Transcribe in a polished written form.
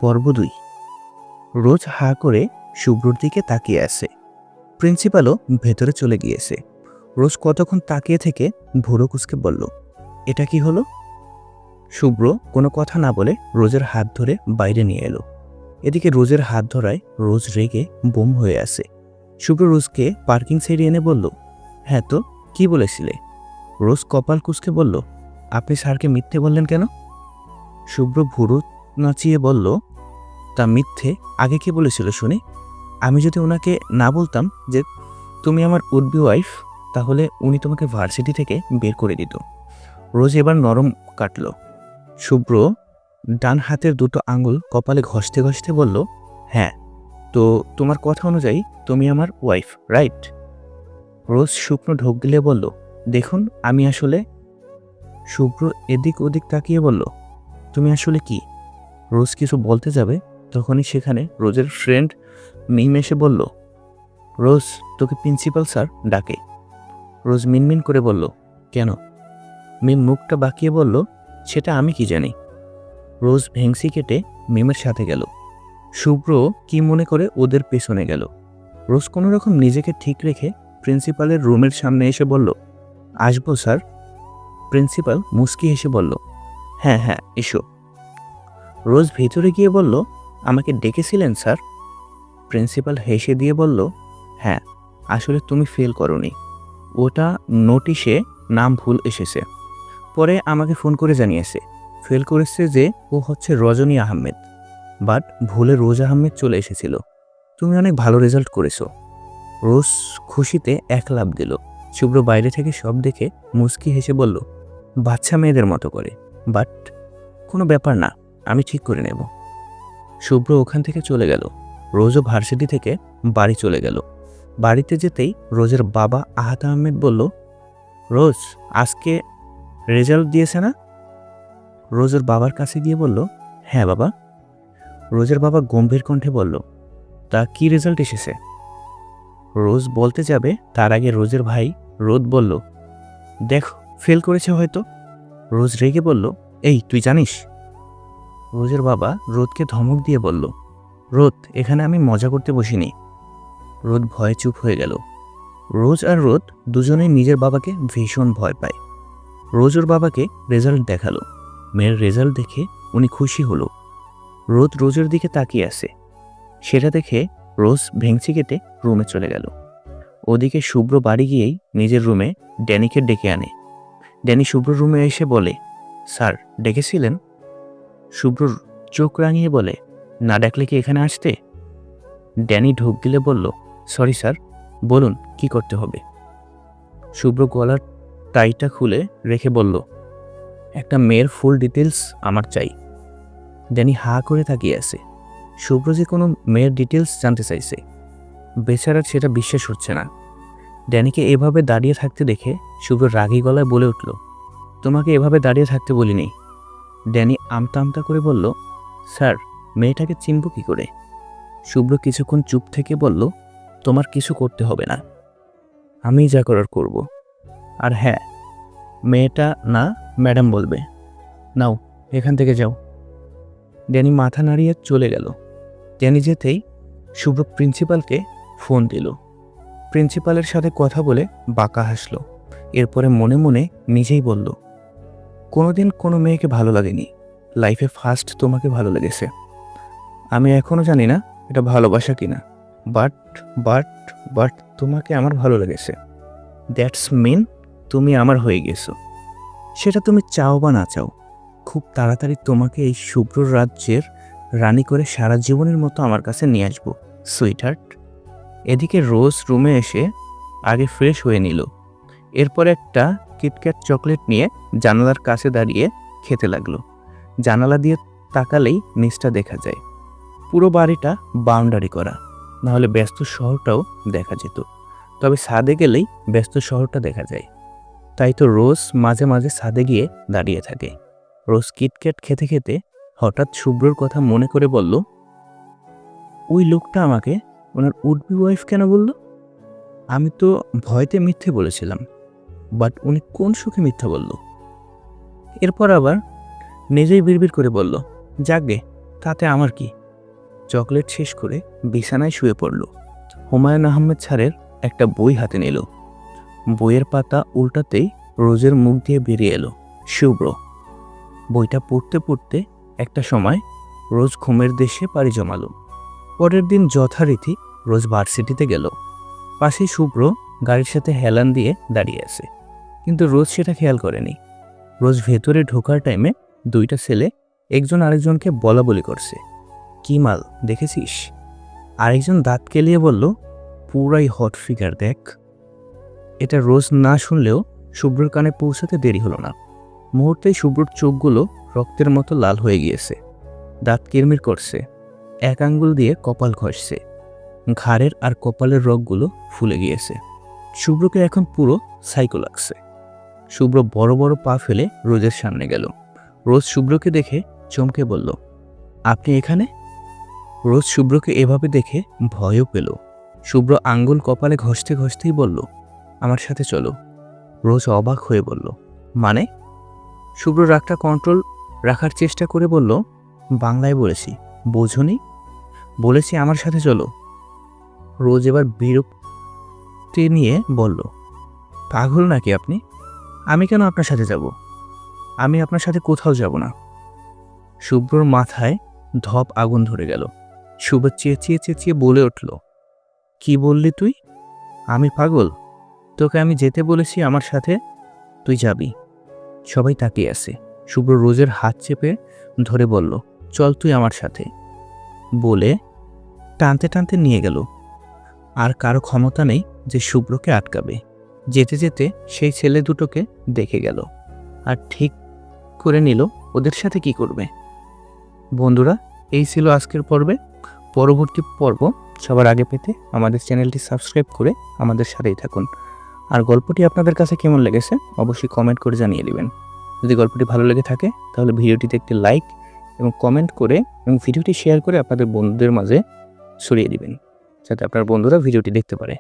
পর্ব ২। রোজ হা করে শুভ্রর দিকে তাকিয়ে আছে। প্রিন্সিপালও ভেতরে চলে গিয়েছে। রোজ কতক্ষণ তাকিয়ে থেকে ভুরু কুঁচকে বলল, এটা কি হলো? শুভ্র কোনো কথা না বলে রোজের হাত ধরে বাইরে নিয়ে এলো। এদিকে রোজের হাত ধরায় রোজ রেগে বোম হয়ে আছে। শুভ্র রোজকে পার্কিং সাইডে এনে বলল, হ্যাঁ তো কি বলেছিলে? রোজ কপাল কুঁচকে বলল, আপনি স্যারকে মিথ্যে বললেন কেন? শুভ্র ভুরু নাচিয়ে বলল, তা মিথ্যে আগে কে বলেছিল শুনি? আমি যদি ওনাকে না বলতাম যে তুমি আমার উড-বি ওয়াইফ, তাহলে উনি তোমাকে ভার্সিটি থেকে বের করে দিত। রোজ এবার নরম কাটল। শুভ্র ডান হাতের দুটো আঙুল কপালে ঘষতে ঘষতে বলল, হ্যাঁ, তো তোমার কথা অনুযায়ী তুমি আমার ওয়াইফ, রাইট? রোজ শুকনো ঢোক গিলে বলল, দেখুন আমি আসলে। শুভ্র এদিক ওদিক তাকিয়ে বলল, তুমি আসলে কি? রোজ কিছু বলতে যাবে, তখনই সেখানে রোজের ফ্রেন্ড মিম এসে বলল, রোজ তোকে প্রিন্সিপাল স্যার ডাকে। রোজ মিনমিন করে বলল, কেন? মিম মুখটা বাঁকিয়ে বলল, সেটা আমি কি জানি। রোজ ভেংসি কেটে মিমের সাথে গেল। শুভ্র কি মনে করে ওদের পেছনে গেল। রোজ কোনো রকম নিজেকে ঠিক রেখে প্রিন্সিপালের রুমের সামনে এসে বলল, আসবো স্যার? প্রিন্সিপাল মুস্কি হেসে বলল, হ্যাঁ হ্যাঁ এসো। রোজ ভেতরে গিয়ে বলল, আমাকে ডেকেছিলেন স্যার? প্রিন্সিপাল হেসে দিয়ে বলল, হ্যাঁ, আসলে তুমি ফেল করোনি, ওটা নোটিশে নাম ভুল এসেছে। পরে আমাকে ফোন করে জানিয়েছে ফেল করেছে যে ও হচ্ছে রজনী আহমেদ, বাট ভুলে রোজ আহমেদ চলে এসেছিল। তুমি অনেক ভালো রেজাল্ট করেছো। রোজ খুশিতে এক লাফ দিল। শুভ্র বাইরে থেকে সব দেখে মুস্কি হেসে বলল, বাচ্চা মেয়েদের মতো করে, বাট কোনো ব্যাপার না, আমি ঠিক করে নেব। শুভ্র ওখান থেকে চলে গেল। রোজও ভার্সিটি থেকে বাড়ি চলে গেল। বাড়িতে যেতেই রোজের বাবা আহাত আহমেদ বলল, রোজ আজকে রেজাল্ট দিয়েছে না? রোজের বাবার কাছে গিয়ে বলল, হ্যাঁ বাবা। রোজের বাবা গম্ভীর কণ্ঠে বলল, তা কি রেজাল্ট এসেছে? রোজ বলতে যাবে তার আগে রোজের ভাই রোদ বলল, দেখ ফেল করেছে হয়তো। রোজ রেগে বলল, এই তুই জানিস? রোজের বাবা রোদকে ধমক দিয়ে বলল, রোদ এখানে আমি মজা করতে বসিনি। রোদ ভয়ে চুপ হয়ে গেল। রোজ আর রোদ দুজনেই নিজের বাবাকে ভীষণ ভয় পায়। রোজ ওর বাবাকে রেজাল্ট দেখালো। মেয়ের রেজাল্ট দেখে উনি খুশি হলো। রোদ রোজের দিকে তাকিয়ে আছে। সেটা দেখে রোজ ভেংচি কেটে রুমে চলে গেল। ওদিকে শুভ্র বাড়ি গিয়েই নিজের রুমে ড্যানিকে ডেকে আনে। ড্যানি শুভ্র রুমে এসে বলে, স্যার ডেকেছিলেন? শুভ্র চোখ রাঙিয়ে বলে, না ডাকলে কি এখানে আসতে? ড্যানি ঢোক গিলে বলল, সরি স্যার, বলুন কি করতে হবে। শুভ্র গলার টাইটা খুলে রেখে বলল, একটা মেয়ের ফুল ডিটেলস আমার চাই। ড্যানি হা করে তাকিয়ে আছে। শুভ্র যে কোনো মেয়ের ডিটেলস জানতে চাইছে। বেচারার সেটা বিশ্বাস হচ্ছে না। ড্যানিকে এভাবে দাঁড়িয়ে থাকতে দেখে শুভ্র রাগী গলায় বলে উঠল, তোমাকে এভাবে দাঁড়িয়ে থাকতে বলিনি। ড্যানি আমতা আমতা করে বলল, স্যার মেয়েটাকে চিনব কি করে? শুভ্র কিছুক্ষণ চুপ থেকে বলল, তোমার কিছু করতে হবে না, আমি যা করার করব। আর হ্যাঁ, মেয়েটা না ম্যাডাম বলবে। নাও এখান থেকে যাও। ড্যানি মাথা নাড়িয়ে চলে গেল। ড্যানি যেতেই শুভ্র প্রিন্সিপালকে ফোন দিল। প্রিন্সিপালের সাথে কথা বলে বাঁকা হাসল। এরপরে মনে মনে নিজেই বলল, কোনোদিন কোনো মেয়েকে ভালো লাগেনি, লাইফে ফার্স্ট তোমাকে ভালো লেগেছে। আমি এখনও জানি না এটা ভালোবাসা কিনা, বাট বাট বাট তোমাকে আমার ভালো লেগেছে। দ্যাটস মিন তুমি আমার হয়ে গেছো। সেটা তুমি চাও বা না চাও, খুব তাড়াতাড়ি তোমাকে এই শুভ্র রাজ্যের রানী করে সারা জীবনের মতো আমার কাছে নিয়ে আসবো, সুইট হার্ট। এদিকে রোজ রুমে এসে আগে ফ্রেশ হয়ে নিল। এরপর একটা কিটক্যাট চকলেট নিয়ে জানালার কাছে দাঁড়িয়ে খেতে লাগলো। জানালা দিয়ে তাকালেই নিচটা দেখা যায়। পুরো বাড়িটা বাউন্ডারি করা, নাহলে ব্যস্ত শহরটাও দেখা যেত। তবে ছাদে গেলেই ব্যস্ত শহরটা দেখা যায়। তাই তো রোজ মাঝে মাঝে ছাদে গিয়ে দাঁড়িয়ে থাকে। রোজ কিটক্যাট খেতে খেতে হঠাৎ শুভ্রর কথা মনে করে বলল, ওই লোকটা আমাকে ওনার উড-বি ওয়াইফ কেন বলল? আমি তো ভয়তে মিথ্যে বলেছিলাম, বাট উনি কোন সুখে মিথ্যা বলল? এরপর আবার নিজেই বিড়বিড় করে বলল, যাকগে তাতে আমার কি? চকলেট শেষ করে বিছানায় শুয়ে পড়ল। হুমায়ুন আহমেদ স্যারের একটা বই হাতে নিল। বইয়ের পাতা উল্টাতেই রোজের মুখ দিয়ে বেরিয়ে এলো, শুভ্র। বইটা পড়তে পড়তে একটা সময় রোজ ঘুমের দেশে পাড়ি জমালো। পরের দিন যথারীতি রোজ ভার্সিটিতে গেল। পাশেই শুভ্র গাড়ির সাথে হেলান দিয়ে দাঁড়িয়ে আছে, কিন্তু রোজ সেটা খেয়াল করেনি। রোজ ভেতরে ঢোকার টাইমে দুইটা ছেলে একজন আরেকজনকে বলাবলি করছে, কি মাল দেখেছিস? আরেকজন দাঁত কেলিয়ে বলল, পুরাই হট ফিগার দেখ। এটা রোজ না শুনলেও শুভ্রর কানে পৌঁছাতে দেরি হলো না। মুহূর্তেই শুভ্রর চোখগুলো রক্তের মতো লাল হয়ে গিয়েছে, দাঁত কিরমির করছে, এক আঙ্গুল দিয়ে কপাল ঘষছে, ঘাড়ের আর কপালের রগগুলো ফুলে গিয়েছে। শুভ্রকে এখন পুরো সাইকো লাগছে। শুভ্র বড় বড় পা ফেলে রোজের সামনে গেল। রোজ শুভ্রকে দেখে চমকে বলল, আপনি এখানে? রোজ শুভ্রকে এভাবে দেখে ভয়ও পেল। শুভ্র আঙ্গুল কপালে ঘষতে ঘষতেই বলল, আমার সাথে চলো। রোজ অবাক হয়ে বলল, মানে? শুভ্র রাগটা কন্ট্রোল রাখার চেষ্টা করে বলল, বাংলায় বলেছি, বোঝনি? বলেছি আমার সাথে চলো। রোজ এবার বিরক্তি নিয়ে বলল, পাগল নাকি আপনি? আমি কেন আপনার সাথে যাব? আমি আপনার সাথে কোথাও যাব না। শুভ্রর মাথায় ধপ আগুন ধরে গেল। শুভ্র চেঁচিয়ে চেঁচিয়ে বলে উঠল, কি বললি তুই? আমি পাগল? তোকে আমি যেতে বলেছি আমার সাথে, তুই যাবি। সবাই তাকিয়ে আছে। শুভ্র রোজের হাত চেপে ধরে বলল, চল তুই আমার সাথে, বলে টানতে টানতে নিয়ে গেল। আর কারো ক্ষমতা নেই যে শুভ্রকে আটকাবে। যেতে যেতে সেই ছেলে দুটোকে দেখে গেল আর ঠিক করে নিল ওদের সাথে কি করবে। বন্ধুরা, এই ছিল আজকের পর্বে। পরবর্তী পর্ব সবার আগে পেতে আমাদের চ্যানেলটি সাবস্ক্রাইব করে আমাদের সাথেই থাকুন। আর গল্পটি আপনাদের কাছে কেমন লেগেছে অবশ্যই কমেন্ট করে জানিয়ে দিবেন। যদি গল্পটি ভালো লেগে থাকে তাহলে ভিডিওটিতে একটি লাইক এবং কমেন্ট করে এবং ভিডিওটি শেয়ার করে আপনাদের বন্ধুদের মাঝে ছড়িয়ে দিবেন, যাতে আপনার বন্ধুরা ভিডিওটি দেখতে পারে।